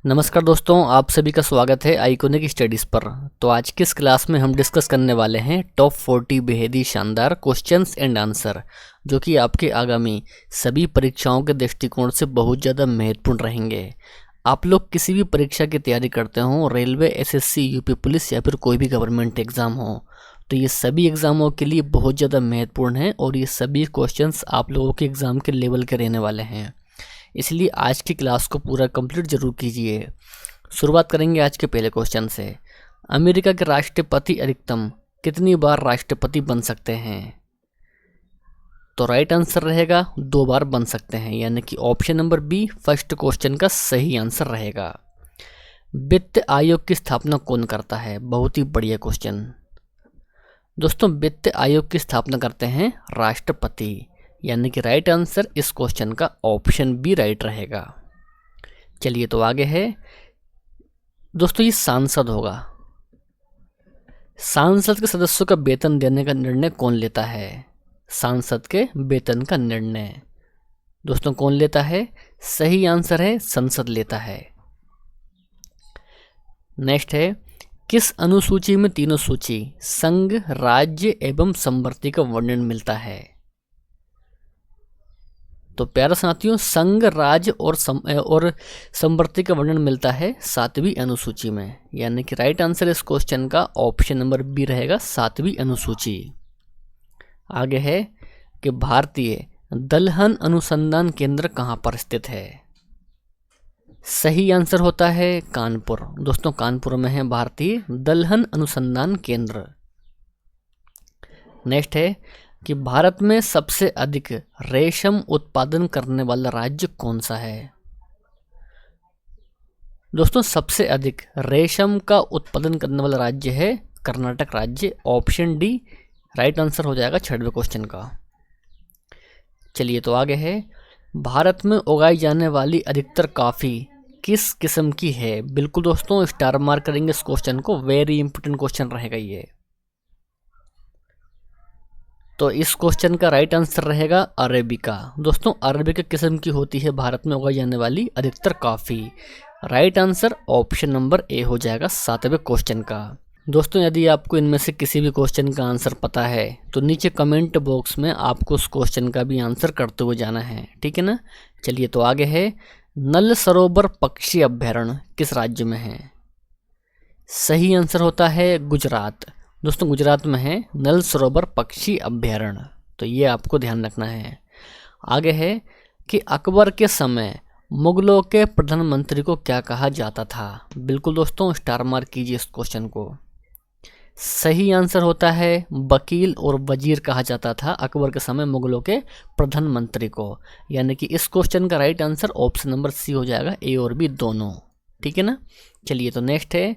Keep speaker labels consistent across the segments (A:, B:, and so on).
A: नमस्कार दोस्तों, आप सभी का स्वागत है आइकॉनिक स्टडीज़ पर। तो आज की इस क्लास में हम डिस्कस करने वाले हैं टॉप 40 बेहद ही शानदार क्वेश्चंस एंड आंसर, जो कि आपके आगामी सभी परीक्षाओं के दृष्टिकोण से बहुत ज़्यादा महत्वपूर्ण रहेंगे। आप लोग किसी भी परीक्षा की तैयारी करते हो, रेलवे, एसएससी, यूपी पुलिस या फिर कोई भी गवर्नमेंट एग्ज़ाम हो, तो ये सभी एग्ज़ामों के लिए बहुत ज़्यादा महत्वपूर्ण है और ये सभी क्वेश्चंस आप लोगों के एग्ज़ाम के लेवल के रहने वाले हैं। इसलिए आज की क्लास को पूरा कंप्लीट जरूर कीजिए। शुरुआत करेंगे आज के पहले क्वेश्चन से। अमेरिका के राष्ट्रपति अधिकतम कितनी बार राष्ट्रपति बन सकते हैं? तो राइट आंसर रहेगा 2 बार बन सकते हैं, यानी कि option number B first question का सही आंसर रहेगा। वित्त आयोग की स्थापना कौन करता है? बहुत ही बढ़िया क्वेश्चन। दोस्तों, वित्त आयोग की स्थापना करते हैं राष्ट्रपति, यानी कि राइट आंसर इस क्वेश्चन का ऑप्शन बी राइट रहेगा। चलिए तो आगे है दोस्तों, ये सांसद होगा। सांसद के सदस्यों का वेतन देने का निर्णय कौन लेता है? सांसद के वेतन का निर्णय दोस्तों कौन लेता है? सही आंसर है संसद लेता है। नेक्स्ट है, किस अनुसूची में तीनों सूची संघ, राज्य एवं संवर्ती का वर्णन मिलता है? तो प्यारे साथियों, संघ, राज्य और संवर्ती का वर्णन मिलता है 7वीं अनुसूची में, यानी कि राइट आंसर इस क्वेश्चन का ऑप्शन नंबर बी रहेगा 7वीं अनुसूची। आगे है कि भारतीय दलहन अनुसंधान केंद्र कहाँ पर स्थित है? सही आंसर होता है कानपुर। दोस्तों, कानपुर में है भारतीय दलहन अनुसंधान केंद्र। नेक्स्ट है कि भारत में सबसे अधिक रेशम उत्पादन करने वाला राज्य कौन सा है? दोस्तों, सबसे अधिक रेशम का उत्पादन करने वाला राज्य है कर्नाटक राज्य। ऑप्शन डी राइट आंसर हो जाएगा 6वें क्वेश्चन का। चलिए तो आगे है, भारत में उगाई जाने वाली अधिकतर कॉफ़ी किस किस्म की है? बिल्कुल दोस्तों, स्टार मार्क करेंगे इस क्वेश्चन को, वेरी इंपॉर्टेंट क्वेश्चन रहेगा ये। तो इस क्वेश्चन का राइट आंसर रहेगा अरेबिका। दोस्तों, अरेबिका किस्म की होती है भारत में उगाई जाने वाली अधिकतर coffee. Right answer option number A हो जाएगा 7वें क्वेश्चन का। दोस्तों, यदि आपको इनमें से किसी भी क्वेश्चन का आंसर पता है तो नीचे कमेंट बॉक्स में आपको उस क्वेश्चन का भी आंसर करते हुए जाना है, ठीक है ना। चलिए तो आगे है, नल सरोवर पक्षी अभ्यारण्य किस राज्य में है? सही आंसर होता है गुजरात। दोस्तों, गुजरात में है नल सरोवर पक्षी अभ्यारण्य, तो ये आपको ध्यान रखना है। आगे है कि अकबर के समय मुगलों के प्रधानमंत्री को क्या कहा जाता था? बिल्कुल दोस्तों, स्टार मार्क कीजिए इस क्वेश्चन को। सही आंसर होता है वकील और वजीर कहा जाता था अकबर के समय मुगलों के प्रधानमंत्री को, यानी कि इस क्वेश्चन का right answer option number C हो जाएगा, ए और बी दोनों, ठीक है ना। चलिए तो नेक्स्ट है,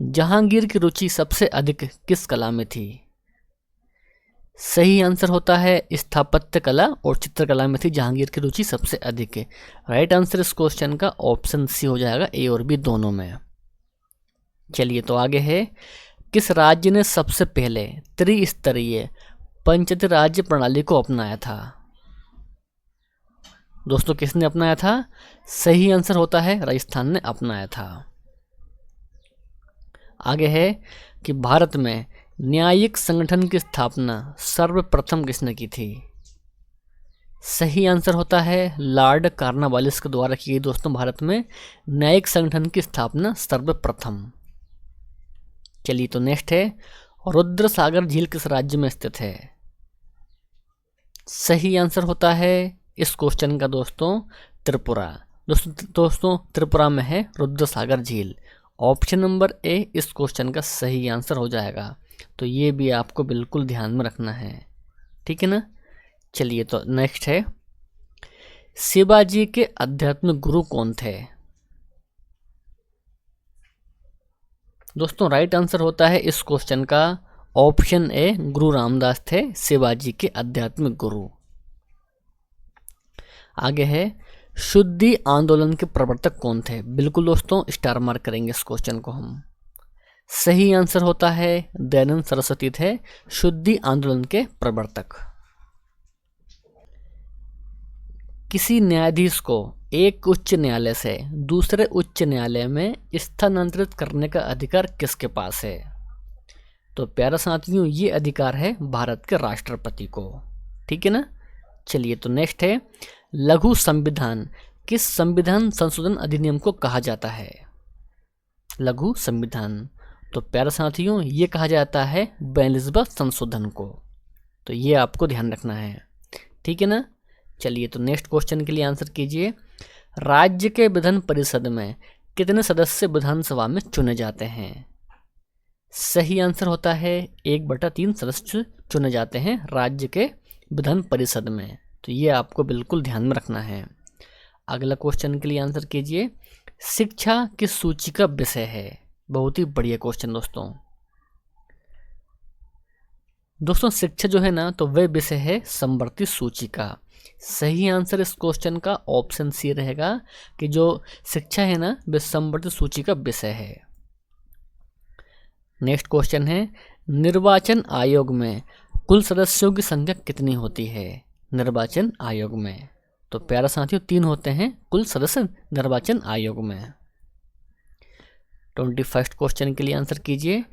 A: जहांगीर की रुचि सबसे अधिक किस कला में थी? सही आंसर होता है स्थापत्य कला और चित्रकला में थी जहांगीर की रुचि सबसे अधिक है। राइट आंसर इस क्वेश्चन का ऑप्शन सी हो जाएगा, ए और बी दोनों में। चलिए तो आगे है, किस राज्य ने सबसे पहले त्रिस्तरीय पंचायती राज्य प्रणाली को अपनाया था? दोस्तों, किसने अपनाया था? सही आंसर होता है राजस्थान ने अपनाया था। आगे है कि भारत में न्यायिक संगठन की स्थापना सर्वप्रथम किसने की थी? सही आंसर होता है लॉर्ड कॉर्नवालिस के द्वारा की गई। दोस्तों, भारत में न्यायिक संगठन की स्थापना सर्वप्रथम। चलिए तो नेक्स्ट है, रुद्र सागर झील किस राज्य में स्थित है? सही आंसर होता है इस क्वेश्चन का दोस्तों त्रिपुरा। दोस्तों त्रिपुरा में है रुद्र सागर झील। ऑप्शन नंबर ए इस क्वेश्चन का सही आंसर हो जाएगा, तो ये भी आपको बिल्कुल ध्यान में रखना है, ठीक है ना। चलिए तो नेक्स्ट है, शिवाजी के आध्यात्मिक गुरु कौन थे? दोस्तों, राइट आंसर होता है इस क्वेश्चन का ऑप्शन ए, गुरु रामदास थे शिवाजी के आध्यात्मिक गुरु। आगे है, शुद्धि आंदोलन के प्रवर्तक कौन थे? बिल्कुल दोस्तों, स्टार मार्क करेंगे इस क्वेश्चन को हम। सही आंसर होता है दयानंद सरस्वती थे शुद्धि आंदोलन के प्रवर्तक। किसी न्यायाधीश को एक उच्च न्यायालय से दूसरे उच्च न्यायालय में स्थानांतरित करने का अधिकार किसके पास है? तो प्यारे साथियों, ये अधिकार है भारत के राष्ट्रपति को। ठीक है ना। चलिए, तो नेक्स्ट है लघु संविधान किस संविधान संशोधन अधिनियम को कहा जाता है? लघु संविधान, तो प्यारे साथियों, ये कहा जाता है 42वां संशोधन को। तो ये आपको ध्यान रखना है। ठीक है ना। चलिए, तो नेक्स्ट क्वेश्चन के लिए आंसर कीजिए। राज्य के विधान परिषद में कितने सदस्य विधानसभा में चुने जाते हैं? सही आंसर होता है 1/3 सदस्य चुने जाते हैं राज्य के विधान परिषद में। तो ये आपको बिल्कुल ध्यान में रखना है। अगला क्वेश्चन के लिए आंसर कीजिए। शिक्षा किस सूची का विषय है? बहुत ही बढ़िया क्वेश्चन दोस्तों शिक्षा जो है ना, तो वह विषय है समवर्ती सूची का। सही आंसर इस क्वेश्चन का ऑप्शन सी रहेगा कि जो शिक्षा है ना, वह समवर्ती सूची का विषय है। नेक्स्ट क्वेश्चन है निर्वाचन आयोग में कुल सदस्यों की संख्या कितनी होती है? निर्वाचन आयोग में, तो प्यारा साथियों 3 होते हैं कुल सदस्य निर्वाचन आयोग में। 21st क्वेश्चन के लिए आंसर कीजिए।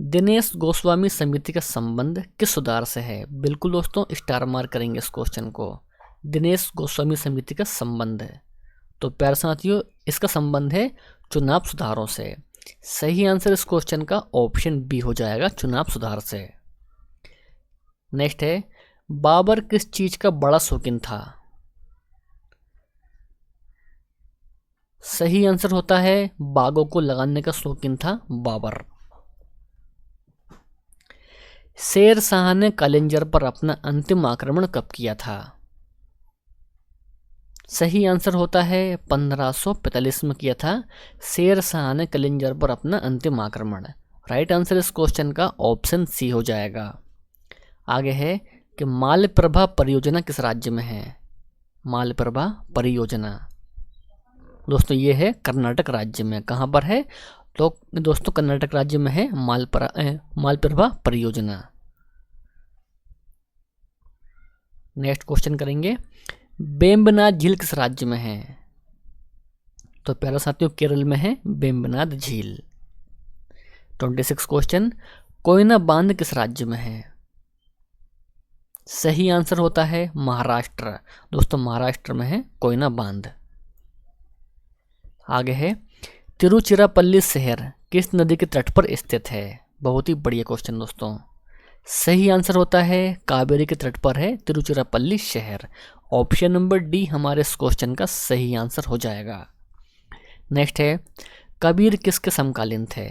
A: दिनेश गोस्वामी समिति का संबंध किस सुधार से है? बिल्कुल दोस्तों, स्टार मार्क करेंगे इस क्वेश्चन को। दिनेश गोस्वामी समिति का संबंध है, तो प्यारे साथियों इसका संबंध है चुनाव सुधारों से। सही आंसर इस क्वेश्चन का ऑप्शन बी हो जाएगा, चुनाव सुधार से। नेक्स्ट है बाबर किस चीज का बड़ा शौकीन था? सही आंसर होता है बागों को लगाने का शौकीन था बाबर। शेर शाह ने कलिंजर पर अपना अंतिम आक्रमण कब किया था? सही आंसर होता है 1545 में किया था शेर शाह ने कलिंजर पर अपना अंतिम आक्रमण। राइट आंसर इस क्वेश्चन का ऑप्शन सी हो जाएगा। आगे है कि मालप्रभा परियोजना किस राज्य में है? मालप्रभा परियोजना दोस्तों ये है कर्नाटक राज्य में। कहाँ पर है? तो दोस्तों कर्नाटक राज्य में है मालप्रभा परियोजना। नेक्स्ट क्वेश्चन करेंगे वेम्बनाड झील किस राज्य में है? तो प्यारे साथियों केरल में है वेम्बनाड झील। 26 क्वेश्चन कोयना बांध किस राज्य में है? सही आंसर होता है महाराष्ट्र। दोस्तों महाराष्ट्र में है कोयना बांध। आगे है तिरुचिरापल्ली शहर किस नदी के तट पर स्थित है? बहुत ही बढ़िया क्वेश्चन दोस्तों। सही आंसर होता है कावेरी के तट पर है तिरुचिरापल्ली शहर। ऑप्शन नंबर डी हमारे इस क्वेश्चन का सही आंसर हो जाएगा। नेक्स्ट है कबीर किसके समकालीन थे?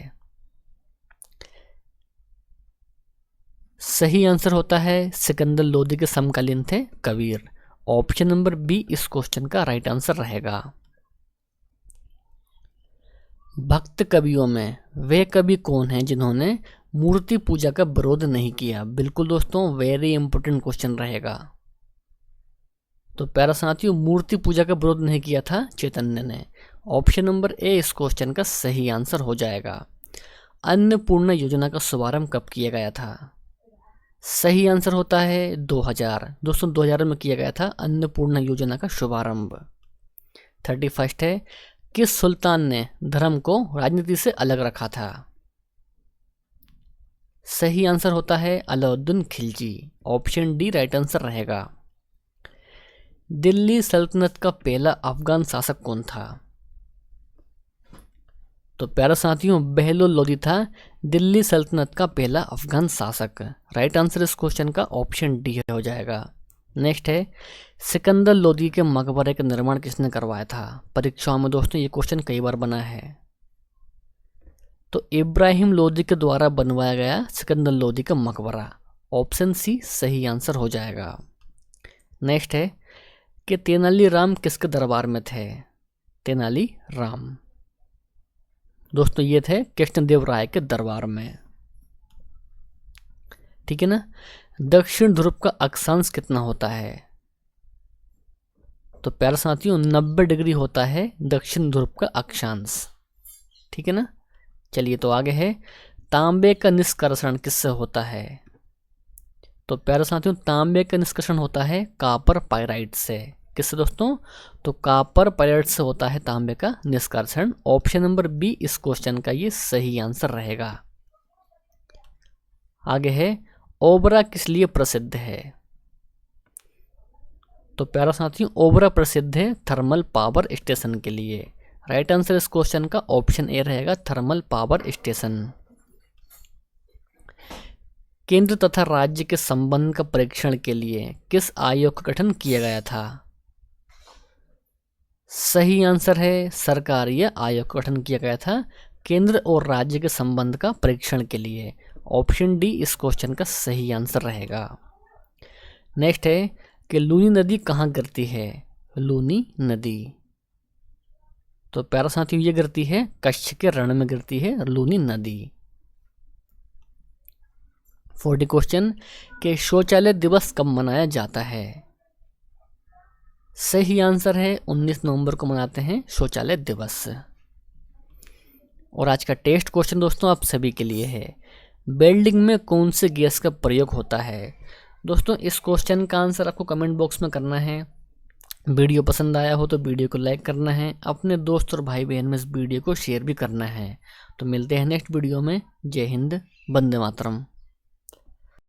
A: सही आंसर होता है सिकंदर लोदी के समकालीन थे कबीर। ऑप्शन नंबर बी इस क्वेश्चन का राइट आंसर रहेगा। भक्त कवियों में वे कवि कौन हैं जिन्होंने मूर्ति पूजा का विरोध नहीं किया? बिल्कुल दोस्तों वेरी इंपॉर्टेंट क्वेश्चन रहेगा। तो प्यारा साथियों मूर्ति पूजा का विरोध नहीं किया था चैतन्य ने। ऑप्शन नंबर ए इस क्वेश्चन का सही आंसर हो जाएगा। अन्नपूर्णा योजना का शुभारंभ कब किया गया था? सही आंसर होता है 2000। दोस्तों 2000 में किया गया था अन्नपूर्णा योजना का शुभारंभ। 31 है किस सुल्तान ने धर्म को राजनीति से अलग रखा था? सही आंसर होता है Alauddin Khilji. Option D right answer रहेगा। दिल्ली सल्तनत का पहला अफगान शासक कौन था? तो प्यारे साथियों बहलोल लोदी था दिल्ली सल्तनत का पहला अफगान शासक। राइट आंसर इस क्वेश्चन का ऑप्शन डी हो जाएगा। नेक्स्ट है सिकंदर लोदी के मकबरे का निर्माण किसने करवाया था? परीक्षाओं में दोस्तों ये क्वेश्चन कई बार बना है। तो इब्राहिम लोदी के द्वारा बनवाया गया सिकंदर लोदी का मकबरा। ऑप्शन सी सही आंसर हो जाएगा। नेक्स्ट है कि तेनालीराम किसके दरबार में थे? तेनाली राम दोस्तों ये थे कृष्णदेव राय के दरबार में। ठीक है ना। दक्षिण ध्रुव का अक्षांश कितना होता है? तो प्यारे साथियों 90 डिग्री होता है दक्षिण ध्रुव का अक्षांश। ठीक है ना। चलिए तो आगे है तांबे का निष्कर्षण किससे होता है? तो प्यारे साथियों तांबे का निष्कर्षण होता है कॉपर पाइराइट से। किससे दोस्तों? तो कॉपर पैलेट से होता है तांबे का निष्कर्षण। ऑप्शन नंबर बी इस क्वेश्चन का ये सही आंसर रहेगा। आगे है, ओबरा किस लिए प्रसिद्ध है? तो प्यारा साथियों, ओबरा प्रसिद्ध है थर्मल पावर स्टेशन के लिए। राइट आंसर इस क्वेश्चन का ऑप्शन ए रहेगा, थर्मल पावर स्टेशन। केंद्र तथा राज्य के संबंध का परीक्षण के लिए किस आयोग का गठन किया गया था? सही आंसर है, सरकारीय आयोग का गठन किया गया था केंद्र और राज्य के संबंध का परीक्षण के लिए। ऑप्शन डी इस क्वेश्चन का सही आंसर रहेगा। नेक्स्ट है कि लूनी नदी कहाँ गिरती है? लूनी नदी, तो प्यारा साथियों ये गिरती है कच्छ के रण में गिरती है लूनी नदी। 40 क्वेश्चन कि शौचालय दिवस कब मनाया जाता है? सही आंसर है 19 नवंबर को मनाते हैं शौचालय दिवस। और आज का टेस्ट क्वेश्चन दोस्तों आप सभी के लिए है, वेल्डिंग में कौन से गैस का प्रयोग होता है? दोस्तों इस क्वेश्चन का आंसर आपको कमेंट बॉक्स में करना है। वीडियो पसंद आया हो तो वीडियो को लाइक करना है, अपने दोस्त और भाई बहन में इस वीडियो को शेयर भी करना है। तो मिलते हैं नेक्स्ट वीडियो में। जय हिंद, वंदे मातरम।